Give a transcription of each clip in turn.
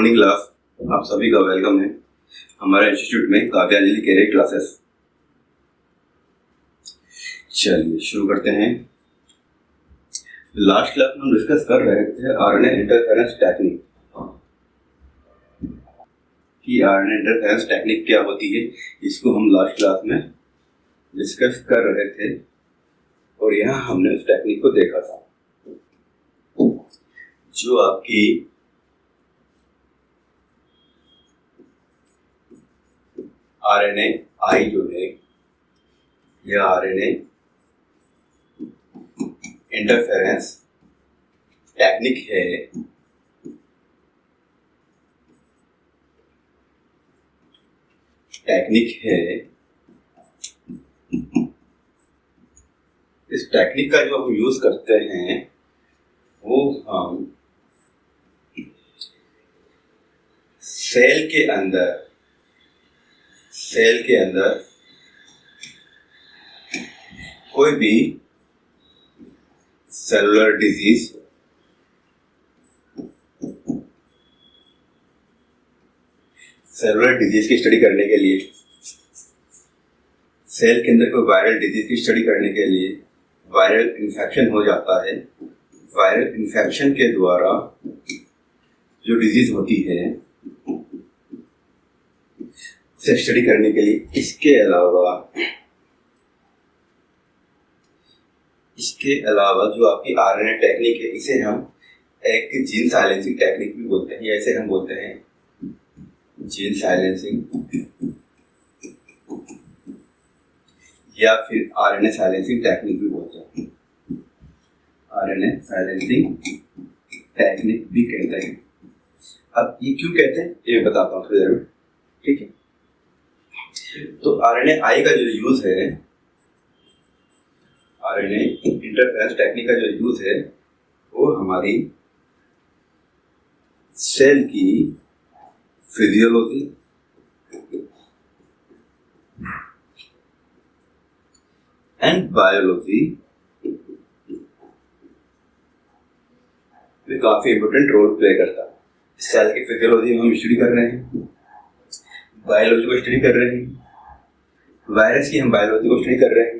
Morning class, आप सभी का वेलकम है हमारे इंस्टीट्यूट में काव्यांजलि कैरियर क्लासेस। चलिए शुरू करते हैं। लास्ट क्लास में हम डिस्कस कर रहे थे आरएनए इंटरफेरेंस टेक्निक कि आरएनए इंटरफेरेंस टेक्निक क्या होती है। इसको हम लास्ट क्लास में डिस्कस कर रहे थे और यहाँ हमने उस टेक्निक को देखा था। जो आपकी आरएनए आई जो है, यह आरएनए इंटरफेरेंस टेक्निक है। इस टेक्निक का जो हम यूज करते हैं वो हम सेल के अंदर कोई भी सेलुलर डिजीज की स्टडी करने के लिए, सेल के अंदर कोई वायरल डिजीज की स्टडी करने के लिए, वायरल इन्फेक्शन हो जाता है। वायरल इन्फेक्शन के द्वारा जो डिजीज होती है से स्टडी करने के लिए, इसके अलावा जो आपकी आरएनए टेक्निक है, इसे हम एक जीन साइलेंसिंग टेक्निक भी बोलते हैं। ऐसे हम बोलते हैं जीन साइलेंसिंग या फिर आरएनए साइलेंसिंग टेक्निक भी बोलते हैं। आरएनए साइलेंसिंग टेक्निक भी कहते हैं। अब ये क्यों कहते हैं ये बताता हूँ थोड़ी देर में, ठीक है। तो आरएनए आई का जो यूज है, आरएनए इंटरफेरेंस टेक्निक का जो यूज है, वो हमारी सेल की फिजियोलॉजी एंड बायोलॉजी में काफी इंपोर्टेंट रोल प्ले करता है। सेल की फिजियोलॉजी में हम स्टडी कर रहे हैं, बायोलॉजी को स्टडी कर रहे हैं, वायरस की हम बायोलॉजी को स्टडी कर रहे हैं।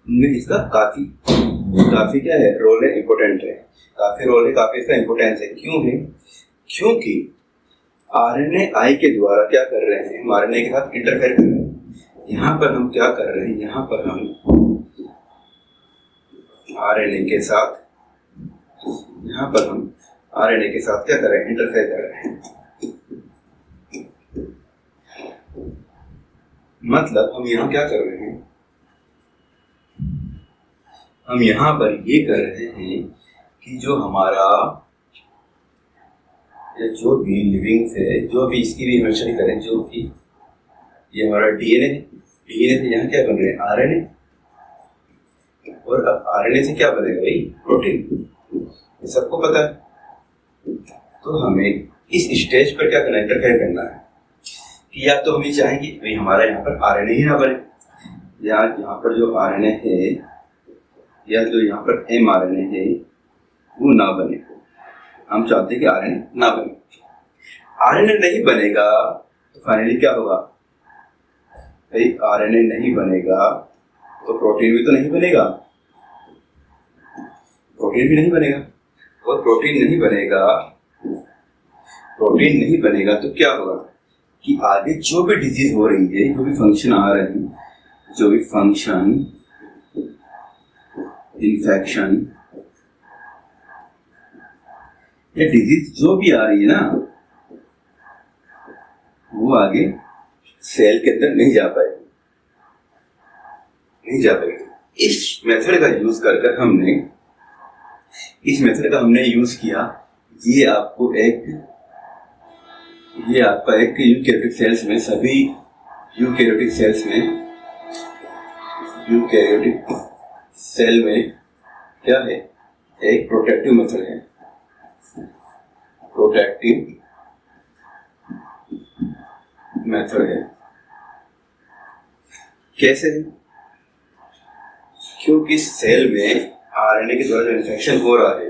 उनमें इसका काफी क्या है, रोल है, इम्पोर्टेंट है, काफी रोल है, काफी इसका इम्पोर्टेंस है। क्यों है? क्योंकि आरएनए आई के द्वारा क्या कर रहे हैं, हम आरएनए के साथ इंटरफेयर कर रहे हैं। यहाँ पर हम क्या कर रहे हैं, यहाँ पर हम आरएनए के साथ क्या कर रहे हैं, इंटरफेयर कर रहे हैं। मतलब हम यहाँ क्या कर रहे हैं, हम यहाँ पर ये कर रहे हैं कि जो हमारा या जो भी लिविंग से, जो भी इसकी भी स्टडी करें, जो भी ये हमारा डीएनए है, डीएनए से यहाँ क्या बन रहे हैं, आरएनए। और अब आरएनए से क्या बनेगा भाई, प्रोटीन। ये सबको पता है। तो हमें इस स्टेज पर क्या करना है, इंटरफेयर करना है कि या तो हम ये चाहेंगे भाई हमारा यहाँ पर आरएनए ही ना बने, या यहाँ पर जो आरएनए है या जो यहाँ पर एमआरएनए है वो ना बने। हम चाहते हैं कि आरएनए ना बने। आरएनए नहीं बनेगा तो फाइनली क्या होगा भाई, आरएनए नहीं बनेगा तो प्रोटीन भी तो नहीं बनेगा, प्रोटीन भी नहीं बनेगा। और प्रोटीन नहीं बनेगा तो क्या होगा कि आगे जो भी डिजीज हो रही है, जो भी फंक्शन आ रहे हैं, जो भी फंक्शन, इन्फेक्शन या डिजीज जो भी आ रही है ना, वो आगे सेल के अंदर नहीं जा पाएगी। इस मेथड का यूज कर हमने यूज किया। ये आपका एक यूकैरियोटिक सेल्स में, सभी यूकैरियोटिक सेल में क्या है, एक प्रोटेक्टिव मेथड है। कैसे है? क्योंकि सेल में आरएनए के द्वारा जो इन्फेक्शन हो रहा है,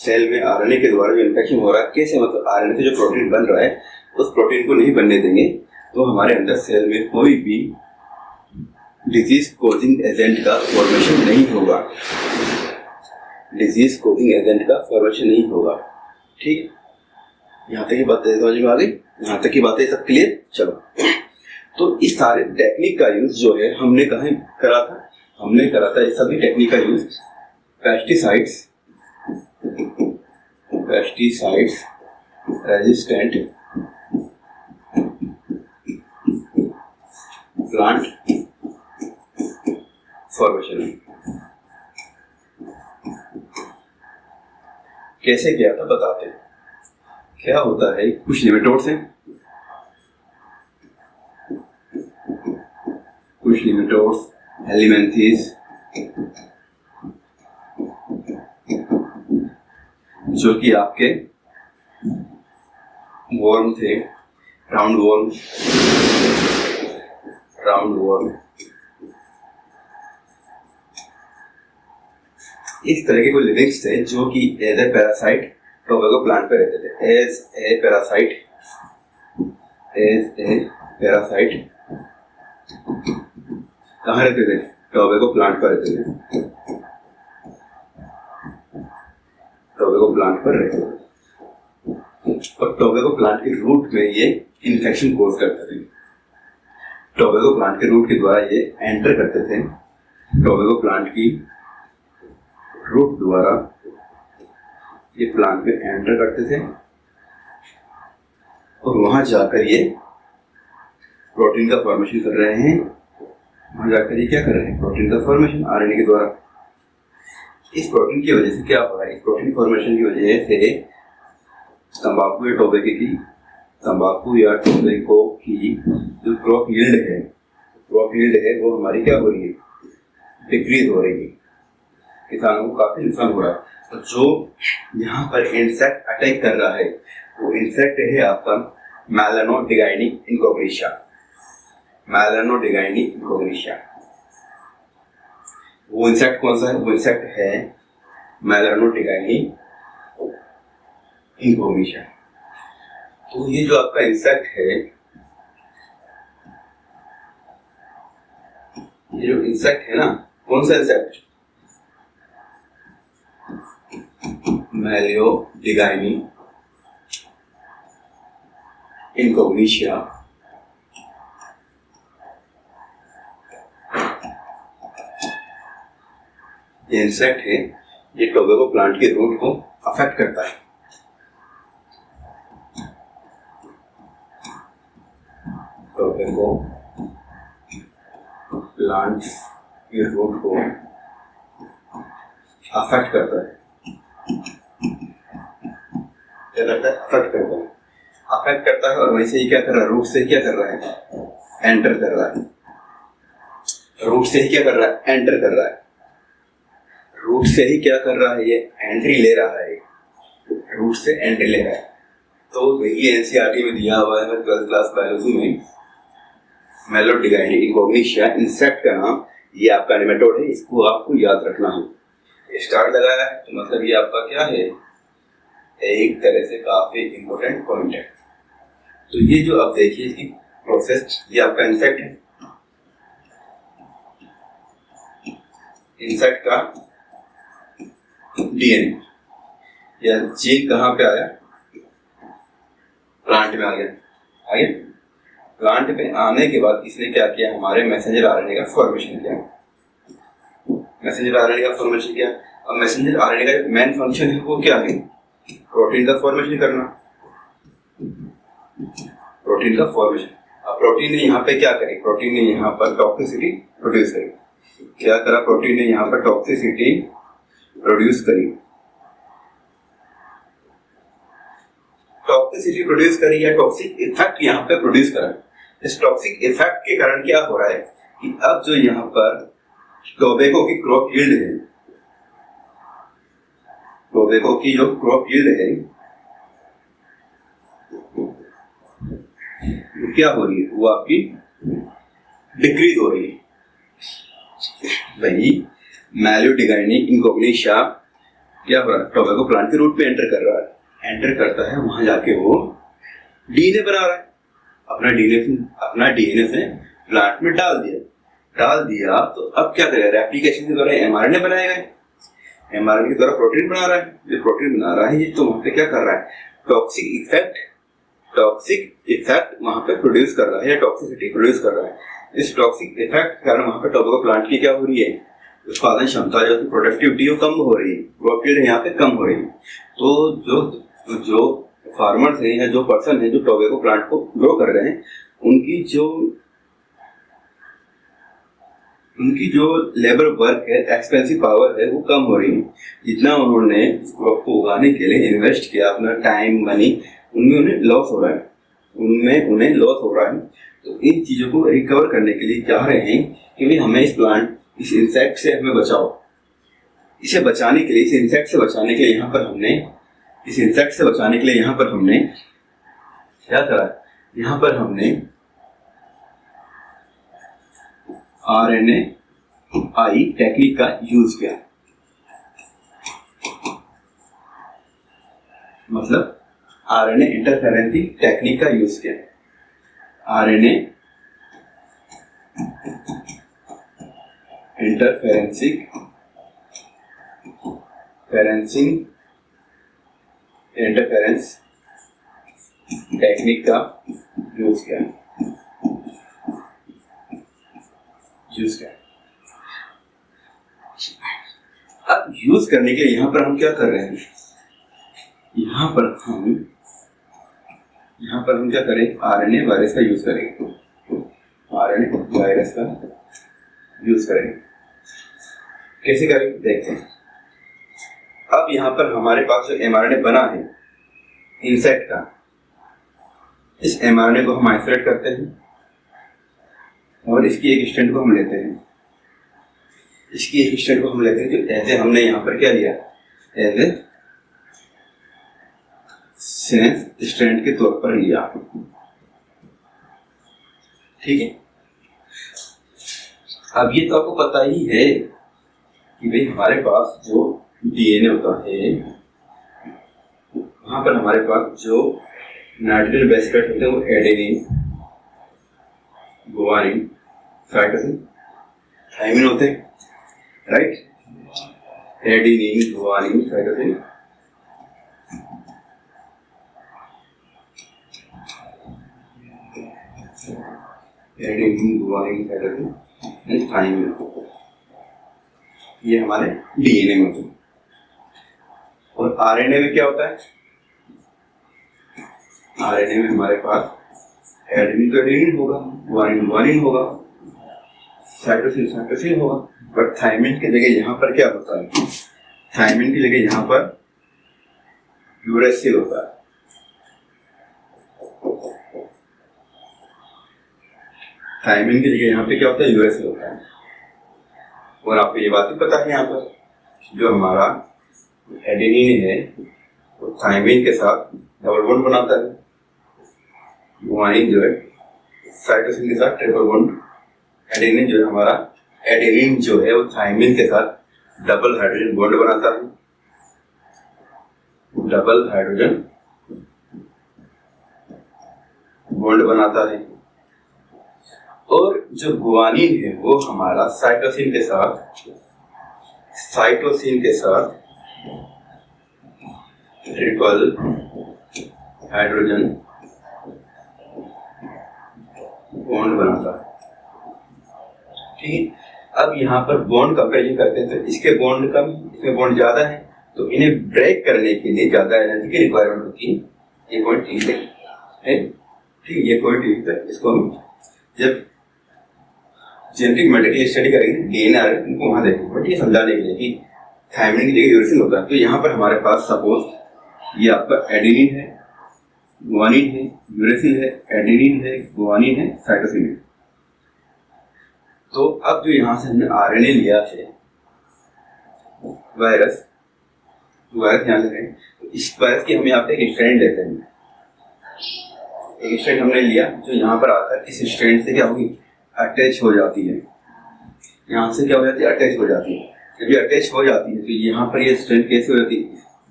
सेल में आरएनए के द्वारा जो इन्फेक्शन हो रहा है, कैसे, मतलब आरएनए से जो प्रोटीन बन रहा है उस प्रोटीन को नहीं बनने देंगे तो हमारे अंदर सेल में कोई भी डिजीज कोजिंग एजेंट का फॉर्मेशन नहीं होगा, डिजीज कोजिंग एजेंट का फॉर्मेशन नहीं होगा। ठीक, यहाँ तक की बात समझ में आ गई? यहाँ तक की बातें सब क्लियर? चलो, तो इस सारे टेक्निक का यूज जो है हमने कहाँ करा था? हमने करा था इस सभी टेक्निक का use pesticides resistant plant formation में। कैसे किया था बताते हैं। क्या होता है, कुछ निमेटोड्स हैं, कुछ निमेटोड्स हेलिमेंथीज जो कि आपके वर्म थे, राउंड वर्म, इस तरह के कोई लिविंग्स थे जो कि as a parasite tobacco plant पे रहते थे। एज ए पैरासाइट कहाँ रहते थे? टोबैको प्लांट पर रहते थे, टोबैको प्लांट पर रहते थे। और टोबैको प्लांट के रूट में ये इन्फेक्शन कोज करते थे। टोबैको प्लांट के रूट के द्वारा ये एंटर करते थे, टोबैको प्लांट की रूट द्वारा ये प्लांट में एंटर करते थे और वहां जाकर ये प्रोटीन का फॉर्मेशन कर रहे हैं। वहां जाकर ये क्या कर रहे हैं? प्रोटीन का फॉर्मेशन आरएनए के द्वारा। इस प्रोटीन की वजह से क्या हो रहा है? इस प्रोटीन फॉर्मेशन की वजह से तंबाकू या टोबैको की जो क्रॉप यील्ड है वो हमारी क्या हो रही है? डिक्रीज हो रही है। किसानों को काफी नुकसान हो रहा है। तो जो यहाँ पर इंसेक्ट अटैक कर रहा है वो इंसेक्ट है आपका मेलानोडिगाइनी इंकोग्निशा। वो इंसेक्ट कौन सा है? वो इंसेक्ट है मेलानोडिगाइनी इंकोग्निशा। तो ये जो आपका इंसेक्ट है, ये जो इंसेक्ट है ना, कौन सा इंसेक्ट? मेलानोडिगाइनी इंकोग्निशा। ये इंसेक्ट है, ये टोबैको प्लांट के रूट को अफेक्ट करता है। टोबैको प्लांट के रूट को अफेक्ट करता है। क्या करता है? अफेक्ट करता है। और वैसे ही क्या कर रहा है? रूट से क्या कर रहा है? एंटर कर रहा है। रूट से ही क्या कर रहा है? एंटर कर रहा है। रूट से ही क्या कर रहा है? ये एंट्री ले रहा है, रूट से एंट्री ले रहा है। तो ये एनसीईआरटी में दिया हुआ है 12th क्लास बायोलॉजी में, मेलानोडिगाइनी इंकोग्निशा इंसेक्ट का नाम, ये आपका निमेटोड है, इसको आपको याद रखना है। स्टार्ट लगाया है तो मतलब ये आपका क्या है? एक तरह से काफी इंपॉर्टेंट पॉइंट है। तो ये जो आप देखिए इसकी प्रोसेस, ये आपका इंसेक्ट है, इंसेक्ट का डीएनए या जीन कहाँ पे आया? प्लांट में आ गया। प्लांट में आने के बाद इसने क्या किया? हमारे मैसेंजर आरएनए का फॉर्मेशन किया। अब मैसेंजर आरएनए का मेन फंक्शन है वो क्या है? प्रोटीन का फॉर्मेशन करना। अब प्रोटीन ने यहाँ पे क्या करी? प्रोटीन ने यहाँ पर टॉक्सिसिटी प्रोड्यूस करी। क्या करा? प्रोटीन ने यहाँ पर टॉक्सिसिटी प्रोड्यूस करी या टॉक्सिक इफेक्ट यहाँ पे प्रोड्यूस करा। इस टॉक्सिक इफेक्ट के कारण क्या हो रहा है कि अब जो यहाँ पर टोबैको की क्रॉप यील्ड है, टोबैको की जो क्रॉप यील्ड है वो क्या हो रही है? वो आपकी डिक्रीज हो रही है। वही मेलानोडिगाइनी इंकोग्निशा क्या हो रहा है, टोबैको प्लांट के रूट पे एंटर कर रहा है, एंटर करता है, वहां जाके वो डीएनए बना रहा है, अपना डीएनए से प्लांट में डाल दिया। तो अब क्या करेगा, रेप्लिकेशन के द्वारा एमआरएनए बनाएगा, एमआरएनए के द्वारा प्रोटीन बना रहा है, जो प्रोटीन बना रहा है ये तो वहां पे क्या कर रहा है, टॉक्सिक इफेक्ट वहां पे प्रोड्यूस कर रहा है या टॉक्सिसिटी प्रोड्यूस कर रहा है। इस टॉक्सिक इफेक्ट के कारण वहां पे टोबैको प्लांट की क्या हो रही है, उत्पादन क्षमता जो प्रोडक्टिविटी वो कम हो रही है, वर्क यील्ड यहाँ पे कम हो रही है। तो जो फार्मर्स हैं या जो पर्सन है जो टोबैको प्लांट को ग्रो कर रहे हैं, उनकी जो लेबर वर्क है, एक्सपेंसिव पावर है, वो कम हो रही है। जितना उन्होंने इस क्रॉप को उगाने के लिए इन्वेस्ट किया अपना टाइम मनी, उनमें उन्हें लॉस हो रहा है। तो इन चीजों को रिकवर करने के लिए चाह रहे हैं कि भाई हमें इस इंसेक्ट से हमें बचाओ। इसे बचाने के लिए, इस इंसेक्ट से बचाने के लिए यहाँ पर हमने क्या करा, यहाँ पर हमने RNAi टेक्निक का यूज किया। मतलब RNA इंटरफेरेंस टेक्निक का यूज किया। RNA इंटरफेरेंसिंग इंटरफेरेंस टेक्निक का यूज किया। अब यूज करने के लिए यहाँ पर हम क्या कर रहे हैं, यहाँ पर हम क्या करें, RNA वायरस का यूज करेंगे। RNA वायरस का यूज करेंगे। कैसे करेंगे देखते हैं। अब यहाँ पर हमारे पास जो mRNA बना है इंसेक्ट का, इस mRNA को हम आइसोलेट करते हैं और इसकी एक स्ट्रैंड को हम लेते हैं। जो ऐसे हमने यहाँ पर क्या लिया, ऐसे सेंस स्ट्रैंड के तौर पर लिया। ठीक है। अब ये तो आपको पता ही है कि भाई हमारे पास जो डीएनए होता है, वहां पर हमारे पास जो नाइट्रोजन बेस पेयर होते हैं वो एडेनिन, गुआनिन, साइटोसिन, थायमिन होते हैं, right. Adenine, guanine, cytosine, and thymine, ये हमारे डीएनए में होते हैं। और आरएनए में क्या होता है, आरएनए में हमारे पास एडेनिन तो एडेनिन होगा, गुआनिन गुआनिन होगा, साइटोसिन साइटोसिन होगा। बट थायमिन की जगह यहाँ पर क्या होता है, थायमिन की जगह यहाँ पर यूरेसिल होता है। थायमिन की जगह यहाँ पे क्या होता है, यूरेसिल होता है। और आपको ये बात भी पता है, यहाँ पर जो हमारा एडेनिन है वो थायमिन के साथ डबल बॉन्ड बनाता है, गुआनिन जो है साइटोसिन के साथ ट्रिपल बॉन्ड, एडेनिन जो है हमारा, एडेनिन जो है वो थायमिन के साथ डबल हाइड्रोजन बॉन्ड बनाता है, डबल हाइड्रोजन बॉन्ड बनाता है। और जो गुआनिन है वो हमारा साइटोसिन के साथ ट्रिपल हाइड्रोजन बॉन्ड बनाता है। ठीक है। अब यहाँ पर बॉन्ड कंपेरिजन करते हैं तो इसके बॉन्ड कम, इसमें बॉन्ड ज्यादा है, तो इन्हें ब्रेक करने के लिए ज्यादा एनर्जी की रिक्वायरमेंट होती है। ये पॉइंट ठीक है, ठीक, ये पॉइंट ठीक है। इसको हम जब जेनेटिक मेडिकल स्टडी करेंगे, डीएनए उनको वहां देखेंगे, बट ये समझाने के लिए कि थायमिन की जगह यूरेसिल होता है। तो यहाँ पर हमारे पास सपोज ये आपका एडेनिन है, गुआनिन है, यूरेसिल है, एडेनिन है, गुआनिन है, साइटोसिन है। तो अब जो यहाँ से हमने आरएनए लिया है, वायरस यहाँ ले रहे हैं, तो इस वायरस की हम यहाँ पे एक स्ट्रैंड लेते हैं। एक स्ट्रैंड हमने लिया जो यहाँ पर आता है, इस स्ट्रैंड से क्या होगी, अटैच हो जाती है, यहाँ से क्या हो जाती है, अटैच हो जाती है। जब ये अटैच हो जाती है तो यहाँ पर ये स्ट्रैंड कैसे हो जाती है,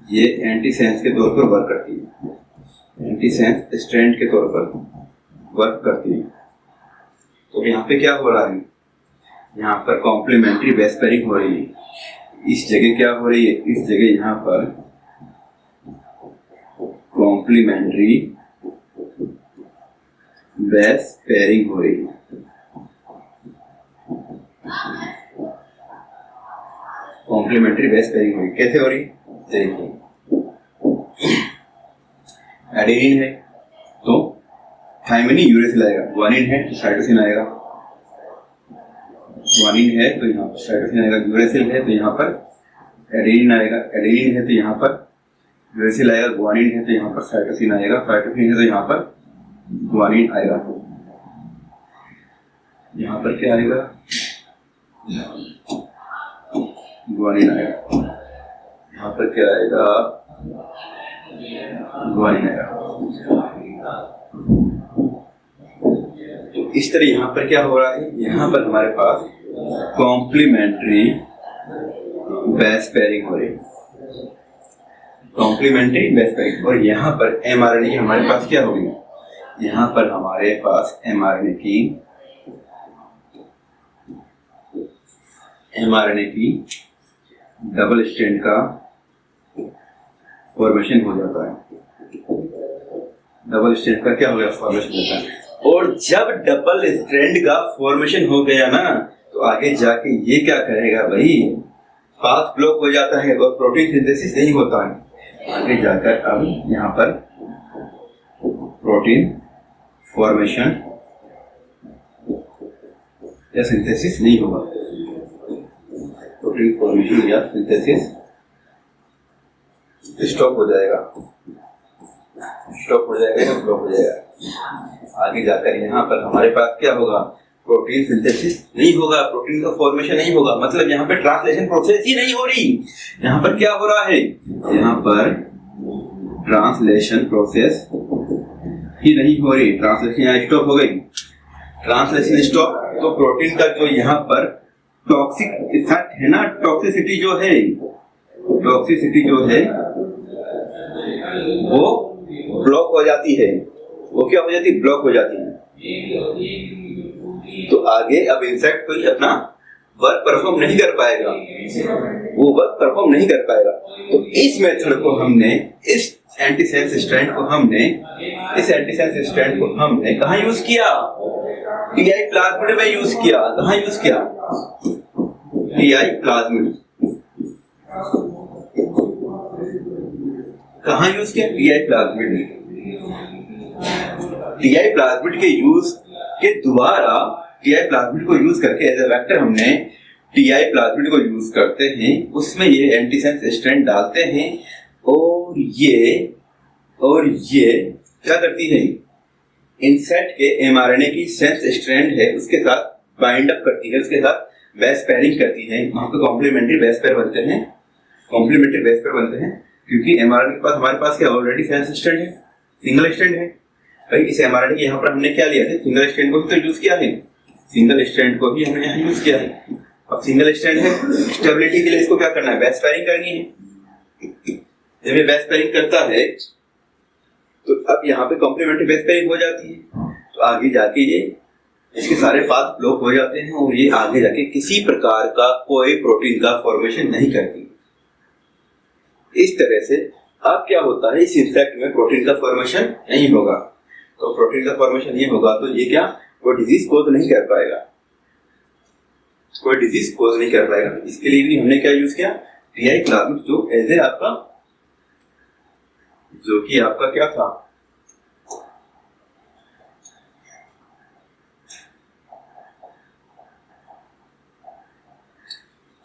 ये एंटीसेंस के तौर पर वर्क करती है, एंटीसेंस स्ट्रैंड के तौर पर वर्क करती है। तो यहाँ पे क्या हो रहा है, यहाँ पर कॉम्प्लीमेंट्री बेस पेयरिंग हो रही है। इस जगह क्या हो रही है, इस जगह यहाँ पर कॉम्प्लीमेंट्री बेस पेयरिंग हो रही है। कॉम्प्लीमेंट्री बेस पेयरिंग हो रही है, कैसे हो रही है, देखिए एडेनिन है तो थाइमिन यूरेसिल आएगा, ग्वानिन है तो साइटोसिन आएगा, ग्वानिन है तो यहाँ पर साइटोसिन आएगा, यूरेसिल है तो यहाँ पर एडेनिन आएगा, एडेनिन है तो यहाँ पर यूरेसिल आएगा, ग्वानिन है तो यहाँ पर साइटोसिन आएगा, साइटोसिन है तो यहाँ पर ग्वानिन आएगा। यहाँ पर क्या आएगा, ग्वानिन आएगा, यहाँ पर क्या आएगा, ग्वानिन आएगा। तो इस तरह यहाँ पर क्या हो रहा है, यहाँ पर हमारे पास कॉम्प्लीमेंट्री बेस पेयरिंग हो रही है, कॉम्प्लीमेंट्री बेस पेयरिंग। और यहाँ पर एमआरएनए की हमारे पास क्या होगी, यहाँ पर हमारे पास एमआरएनए की डबल स्ट्रैंड का फॉर्मेशन हो जाता है, डबल स्ट्रैंड का क्या हो गया, फॉर्मेशन होता है। और जब डबल स्ट्रैंड का फॉर्मेशन हो गया ना, तो आगे जाके ये क्या करेगा भाई, पाथ ब्लॉक हो जाता है और प्रोटीन सिंथेसिस नहीं होता है। आगे जाकर अब यहाँ पर प्रोटीन फॉर्मेशन या सिंथेसिस नहीं होगा, प्रोटीन फॉर्मेशन या सिंथेसिस स्टॉप हो जाएगा, स्टॉप हो जाएगा या ब्लॉक हो जाएगा। आगे जाकर यहाँ पर हमारे पास क्या होगा, प्रोटीन सिंथेसिस नहीं होगा, प्रोटीन का फॉर्मेशन नहीं होगा, मतलब यहाँ पे ट्रांसलेशन प्रोसेस ही नहीं हो रही। यहाँ पर क्या हो रहा है, यहाँ पर ट्रांसलेशन प्रोसेस ही नहीं हो रही, ट्रांसलेशन यहाँ स्टॉप हो गई, ट्रांसलेशन स्टॉप। तो प्रोटीन का जो यहाँ पर टॉक्सिक इफेक्ट है ना, टॉक्सिसिटी जो है, टॉक्सिसिटी जो है वो ब्लॉक हो जाती है, वो क्या हो जाती है, ब्लॉक हो जाती है। तो आगे अब इंसेक्ट कोई अपना वर्क परफॉर्म नहीं कर पाएगा, वो वर्क परफॉर्म नहीं कर पाएगा। तो इस मेथड को हमने, इस एंटीसेंस स्ट्रैंड को हमने, इस एंटीसेंस स्ट्रैंड को हमने कहाँ यूज किया, टीआई प्लाज्मिड में यूज किया। कहाँ यूज किया, टीआई प्लाज्मिड। कहाँ यूज किया, टीआई प्लाज्मिड में। टीआई प्लाज्मिड के यूज के द्वारा, टीआई प्लाज्मिड को यूज करके एज ए वेक्टर हमने टीआई प्लाज्मिड को यूज करते हैं, उसमें ये एंटीसेंस स्ट्रैंड डालते हैं और ये क्या करती है, इंसेक्ट के एमआरएनए की सेंस स्ट्रैंड है उसके साथ बाइंड अप करती है, उसके साथ बेस पेयरिंग करती है। वहां पे कॉम्प्लीमेंट्री बेस पेयर बनते हैं, कॉम्प्लीमेंट्री बेस पेयर बनते हैं, क्योंकि एमआरएनए के पास हमारे पास क्या ऑलरेडी सेंस स्ट्रैंड है, सिंगल स्ट्रैंड है भाई। इस एमआरएनए के यहाँ पर हमने क्या लिया है, सिंगल स्ट्रैंड को भी तो यूज किया है, सिंगल स्ट्रैंड को भी हमने यहाँ यूज किया है। अब सिंगल स्ट्रैंड है, स्टेबिलिटी के लिए इसको क्या करना है, बेस पेयरिंग करनी है। जब ये बेस पेयरिंग करता है तो अब यहाँ पे कॉम्प्लीमेंट्री बेस पेयरिंग हो जाती है, तो आगे जाके ये इसके सारे पाथ ब्लॉक हो जाते हैं और ये आगे जाके किसी प्रकार का कोई प्रोटीन का फॉर्मेशन नहीं करती। इस तरह से अब क्या होता है, इस इंसेक्ट में प्रोटीन का फॉर्मेशन नहीं होगा, तो प्रोटीन का फॉर्मेशन नहीं होगा तो ये क्या, कोई डिजीज कोज नहीं कर पाएगा, कोई डिजीज कोज नहीं कर पाएगा। इसके लिए भी हमने क्या यूज किया, टीआई प्लाज्मिड, जो एज ए आपका, जो कि आपका क्या था,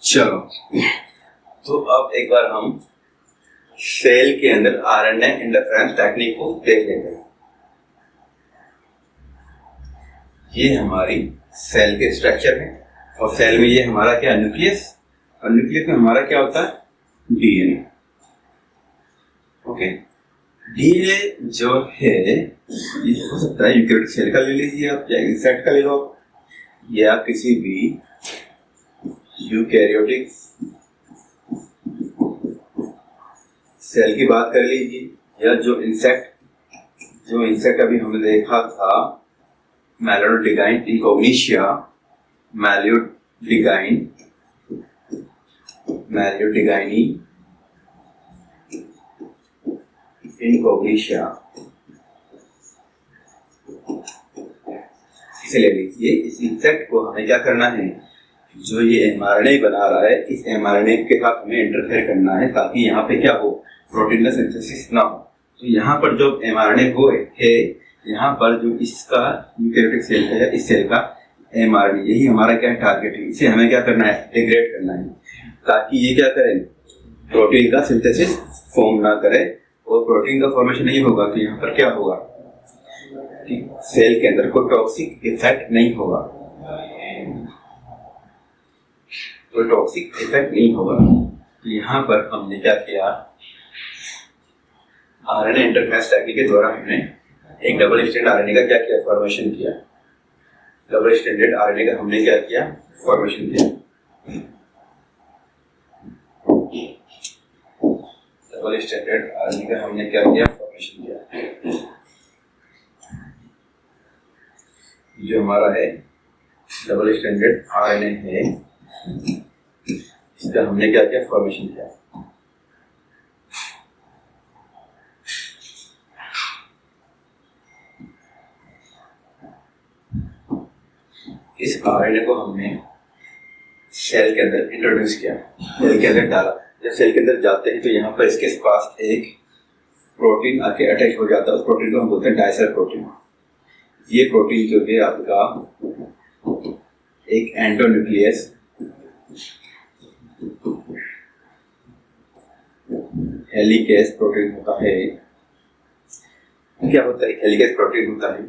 चलो तो अब एक बार हम सेल के अंदर आरएनए इंटरफेरेंस टेक्निक को देख लेते हैं। ये हमारी सेल के स्ट्रक्चर है और सेल में ये हमारा क्या, न्यूक्लियस, और न्यूक्लियस में हमारा क्या होता है, डीएनए। ओके, डीएनए जो है ये हो सकता है यूकेरियोटिक सेल का ले लीजिए आप, या इंसेक्ट का ले लो, या किसी भी यूकैरियोटिक सेल की बात कर लीजिए, या जो इंसेक्ट अभी हमने देखा था, मैलोडिगाइन इनकोग्निशिया, मैलोडिगाइनी इनकोग्निशिया, इसे ले लीजिए। इस इंसेक्ट को हमें क्या करना है, जो ये एमआरएनए बना रहा है, इस एमआरएनए के साथ हमें इंटरफेयर करना है ताकि यहाँ पे क्या हो, प्रोटीन का सिंथेसिस ना हो। तो यहाँ पर जो एमआरएनए हो है, यहाँ पर जो इसका यूकैरियोटिक सेल है, इस सेल का एमआरएनए, यही हमारा क्या टारगेट है। इसे हमें क्या करना है, डिग्रेड करना है ताकि ये क्या करे, प्रोटीन का सिंथेसिस फॉर्म ना करे। और प्रोटीन का फॉर्मेशन नहीं होगा तो यहाँ पर क्या होगा कि सेल के अंदर कोई टॉक्सिक इफेक्ट नहीं होगा, तो टॉक्सिक इफेक्ट नहीं होगा। तो यहाँ पर हमने क्या किया, आरएनए इंटरफेरेंस टेक्निक के द्वारा हमने एक डबल स्ट्रैंड आरएनए का क्या किया, फॉर्मेशन किया। डबल स्ट्रैंडेड आरएनए का हमने क्या किया, फॉर्मेशन किया। डबल स्ट्रैंडेड आरएनए का हमने क्या किया, फॉर्मेशन किया। जो हमारा है डबल स्ट्रैंडेड आरएनए है, इसका हमने क्या किया, फॉर्मेशन किया। इस आरएनए को हमने सेल के अंदर इंट्रोड्यूस किया, सेल के अंदर डाला। जब सेल के अंदर जाते हैं तो यहाँ पर इसके पास एक प्रोटीन आके अटैच हो जाता है, उस प्रोटीन को हम बोलते हैं डायसर प्रोटीन। ये प्रोटीन जो है आपका एक एंडोन्यूक्लियस हेलिकेज प्रोटीन होता है। क्या होता है, हेलिकेज प्रोटीन होता है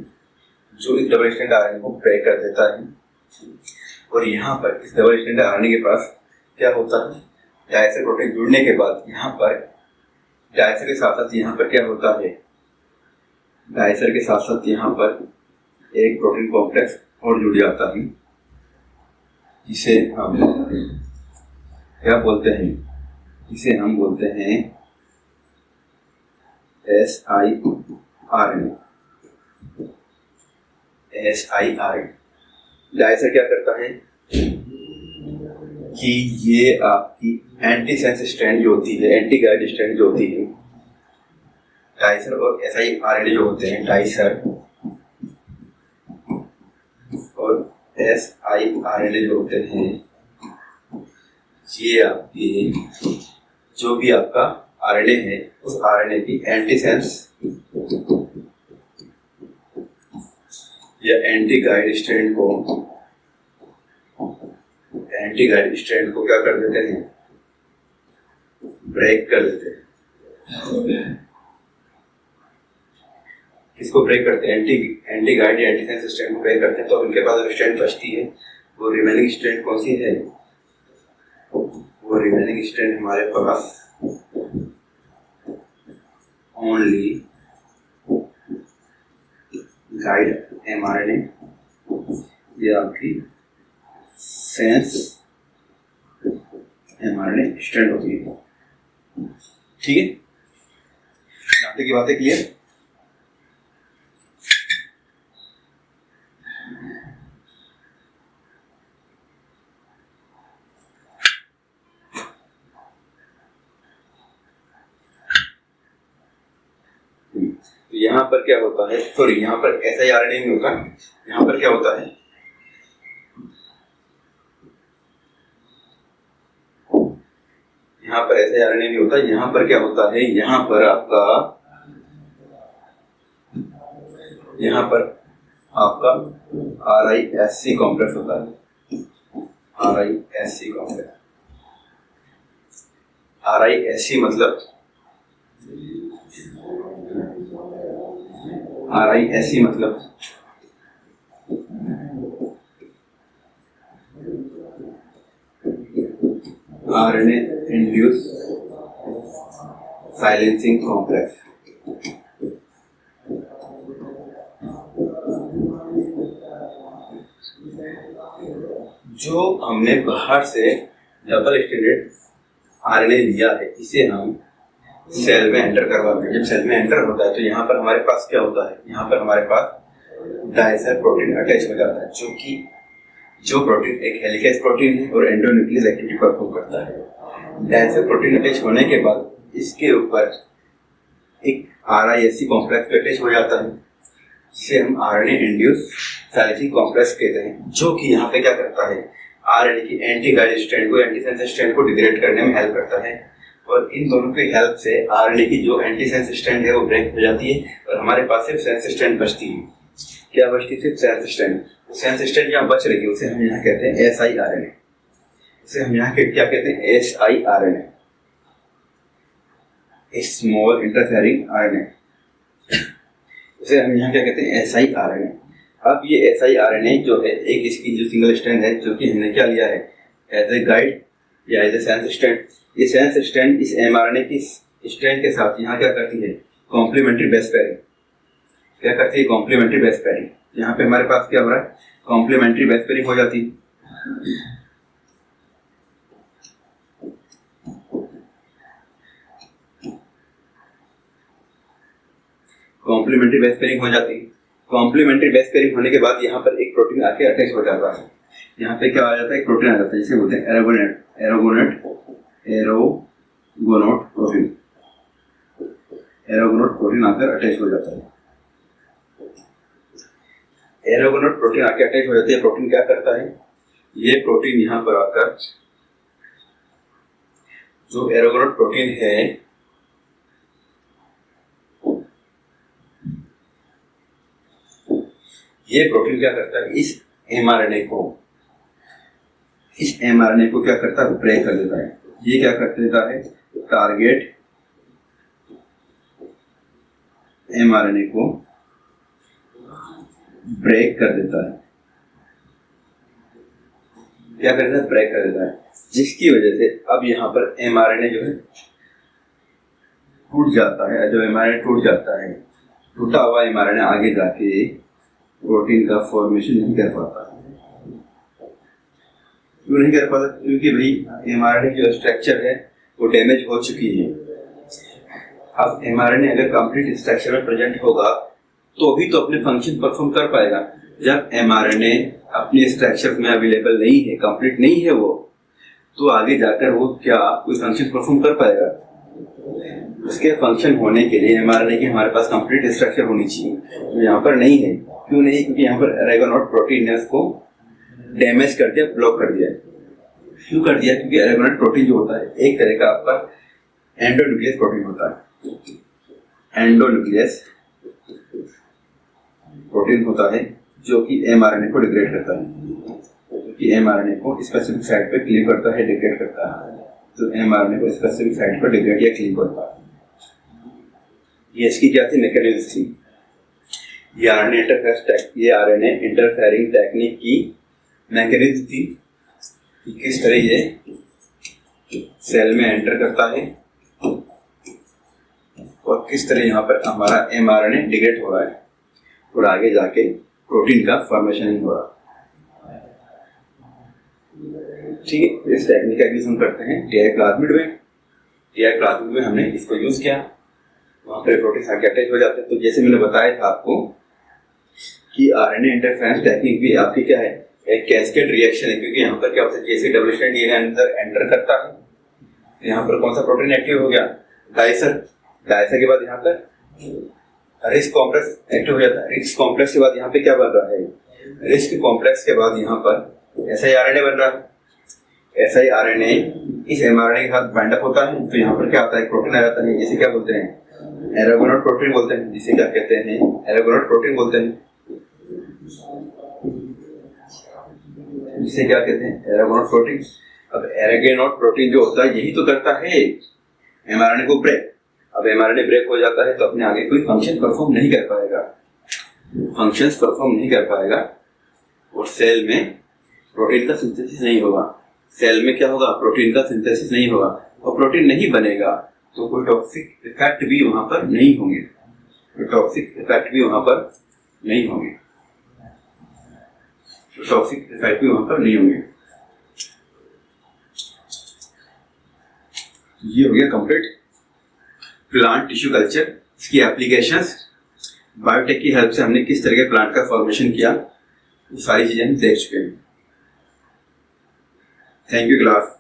जो इस डबल स्ट्रैंड आरएनए को ब्रेक कर देता है। और यहाँ पर इस डबल स्ट्रैंड आरएनए के पास क्या होता है, डायसर प्रोटीन जुड़ने के बाद यहाँ पर डायसर के साथ साथ यहाँ पर क्या होता है, डायसर के साथ साथ यहाँ पर एक प्रोटीन कॉम्प्लेक्स और जुड़ जाता है, जिसे हम क्या बोलते हैं, इसे हम बोलते हैं siRNA। डायसर क्या करता है कि ये आपकी एंटीसेंस स्ट्रैंड जो होती है, एंटी गाइड स्ट्रैंड जो होती है, डायसर और siRNA जो होते हैं, डायसर और siRNA जो होते हैं, ये आपके जो भी आपका आरएनए है, उस आरएनए की एंटीसेंस या एंटी गाइड स्ट्रैंड को क्या कर देते हैं, ब्रेक कर देते हैं। किसको ब्रेक करते हैं, एंटी गाइड या एंटीसेंस स्ट्रैंड को ब्रेक करते हैं। तो उनके पास जो स्ट्रैंड बचती है वो रिमेनिंग स्ट्रैंड कौन सी है, वो रिमेनिंग स्ट्रैंड हमारे पास ओनली गाइड एमआरएनए या आपकी सेंस एमआरएनए स्ट्रैंड होती है। ठीक है, यहाँ तक की बातें क्लियर। यहाँ पर क्या होता है, सॉरी यहाँ पर siRNA नहीं होता, यहाँ पर क्या होता है, यहाँ पर siRNA नहीं होता, यहाँ पर क्या होता है, यहाँ पर आपका RISC कॉम्प्लेक्स होता है। RISC कॉम्प्लेक्स, RISC मतलब RISC मतलब RNA induced silencing complex। जो हमने बाहर से डबल स्ट्रैंडेड आरएनए लिया है इसे हम सेल में एंटर करवाते हैं। जब सेल में एंटर होता है तो यहाँ पर हमारे पास क्या होता है, यहाँ पर हमारे पास डायसर प्रोटीन अटैच हो जाता है, जो प्रोटीन एक हेलिकेज प्रोटीन है और एंडोन्यूक्लियस एक्टिविटी परफॉर्म करता है। डायसर प्रोटीन अटैच होने के बाद इसके ऊपर एक RISC कॉम्प्लेक्स अटैच हो जाता है, जिसे हम RNA इंड्यूस साइलेंसिंग कॉम्प्लेक्स कहते हैं, जो कि यहाँ पे क्या करता है, RNA की एंटी गाइड स्ट्रैंड को एंटीसेंस स्ट्रैंड को डिग्रेड करने में हेल्प करता है। और इन दोनों की हेल्प से RNA की जो एंटीसेंस स्ट्रैंड है वो ब्रेक हो जाती है और हमारे पास सिर्फ सेंस स्ट्रैंड बचती है। क्या बचती है? सिर्फ सेंस स्ट्रैंड। सेंस स्ट्रैंड जहाँ बच रही है उसे हम यहाँ कहते हैं siRNA। उसे हम यहाँ क्या कहते हैं? siRNA, small interfering RNA। उसे हम यहाँ क्या कहते हैं? siRNA। अब ये siRNA जो है, एक इसकी जो सिंगल स्ट्रैंड है, जो कि हमने क्या लिया है एज ए गाइड या एज ए सेंस स्ट्रैंड। ये सेंस स्ट्रैंड इस mRNA की स्ट्रैंड के साथ यहाँ क्या करती है? Complementary base pairing. क्या करती है? Complementary base pairing. यहाँ पे हमारे पास क्या हो रहा है? कॉम्प्लीमेंट्री बेस पेयरिंग हो जाती है। कॉम्प्लीमेंट्री बेस पेयरिंग हो जाती है। कॉम्प्लीमेंट्री बेस पेयरिंग होने के बाद यहाँ पर एक प्रोटीन आके अटैच हो जाता है। यहाँ पे क्या आ जाता है? एक प्रोटीन आ जाता है, जिसे बोलते हैं एरोगोनेट प्रोटीन। एरोगोनेट प्रोटीन आकर अटैच हो जाता है। एरोगोनेट प्रोटीन आके अटैच हो जाती है। प्रोटीन क्या करता है? ये प्रोटीन यहाँ पर आकर, जो एरोगोनेट प्रोटीन है, ये प्रोटीन क्या करता है? इस mRNA को क्या करता है? ब्रेक कर देता है। ये क्या कर देता है? टारगेट mRNA को ब्रेक कर देता है। क्या कर देता है? ब्रेक कर देता है, जिसकी वजह से अब यहाँ पर mRNA जो है टूट जाता है। जब mRNA टूट जाता है, टूटा हुआ mRNA आगे जाके प्रोटीन का फॉर्मेशन नहीं कर पाता। क्यों नहीं कर पाता? क्योंकि भाई mRNA जो स्ट्रक्चर है वो डैमेज हो चुकी है। अब mRNA अगर कंप्लीट स्ट्रक्चर में प्रेजेंट होगा तो भी तो अपने फंक्शन परफॉर्म कर पाएगा। जब mRNA अपने स्ट्रक्चर में अवेलेबल नहीं है, कंप्लीट नहीं है वो, तो आगे जाकर वो क्या कोई फंक्शन परफॉर्म कर पाएगा? उसके फंक्शन होने के लिए mRNA की हमारे पास कंप्लीट स्ट्रक्चर होनी चाहिए, तो यहाँ पर नहीं है। क्यों नहीं? क्योंकि यहाँ पर एरोगोनेट प्रोटीन ने उसको डैमेज कर दिया, ब्लॉक कर दिया। क्यों कर दिया? क्योंकि एरोगोनेट प्रोटीन जो होता है एक तरह का आपका एंडोन्यूक्लियस प्रोटीन होता है। एंडोन्यूक्लियस प्रोटीन होता है जो कि mRNA को डिग्रेड करता है, क्योंकि mRNA को स्पेसिफिक साइट पे क्लीव करता है, डिग्रेड करता है। तो mRNA को स्पेसिफिक साइट पर डिग्रेड या क्लीव करता है। ये इसकी क्या थी? मैकेनिज्म थी। ये RNA इंटरफेरिंग टेक्निक की मैकेनिज्म थी कि किस तरह ये सेल में एंटर करता है और किस तरह यहाँ पर हमारा mRNA डिग्रेड हो रहा है और आगे जाके प्रोटीन का फॉर्मेशन हो रहा है। ठीक है, इस टेक्निक का यूज हम करते हैं टीआई प्लाज्मिड में। टीआई प्लाज्मिड में हमने इसको यूज किया, वहां पर प्रोटीन आके अटैच हो जाते हैं। तो जैसे मैंने बताया था आपको कि RNA इंटरफेरेंस टेक्निक भी आपकी क्या है? एक कैस्केड रिएक्शन है, क्योंकि यहाँ पर क्या होता है, जैसे डबल स्ट्रैंड डीएनए अंदर एंटर करता है, यहाँ पर कौन सा प्रोटीन एक्टिव हो गया? डायसर। डायसर के बाद यहाँ पर रिस्क कॉम्प्लेक्स एक्टिव हो जाता है। रिस्क कॉम्प्लेक्स के बाद यहाँ पे क्या बन रहा है? रिस्क कॉम्प्लेक्स के बाद यहाँ पर siRNA बन रहा है। siRNA इस mRNA के साथ बाइंड अप होता है, तो यहाँ पर क्या आता है? प्रोटीन आ जाता है, जिसे क्या बोलते हैं? एरोगोनेट प्रोटीन बोलते हैं। जिसे क्या कहते हैं? एरोगोनेट प्रोटीन बोलते हैं। जिसे क्या कहते हैं? एरोगोनेट प्रोटीन। अब एरोगोनेट प्रोटीन जो होता है यही तो करता है mRNA को ब्रेक। अब mRNA ब्रेक हो जाता है तो अपने आगे कोई फंक्शन परफॉर्म नहीं कर पाएगा, फंक्शंस परफॉर्म नहीं कर पाएगा और सेल में प्रोटीन का सिंथेसिस नहीं होगा। सेल में क्या होगा? प्रोटीन का सिंथेसिस नहीं होगा और प्रोटीन नहीं बनेगा तो कोई टॉक्सिक इफेक्ट भी वहां पर नहीं होंगे। तो टॉक्सिक इफेक्ट भी वहां पर नहीं होंगे। ये हो गया कंप्लीट प्लांट टिश्यू कल्चर, इसकी एप्लीकेशंस, बायोटेक की हेल्प से हमने किस तरह के प्लांट का फॉर्मेशन किया, वो सारी चीजें हम देख चुके हैं। Thank you class.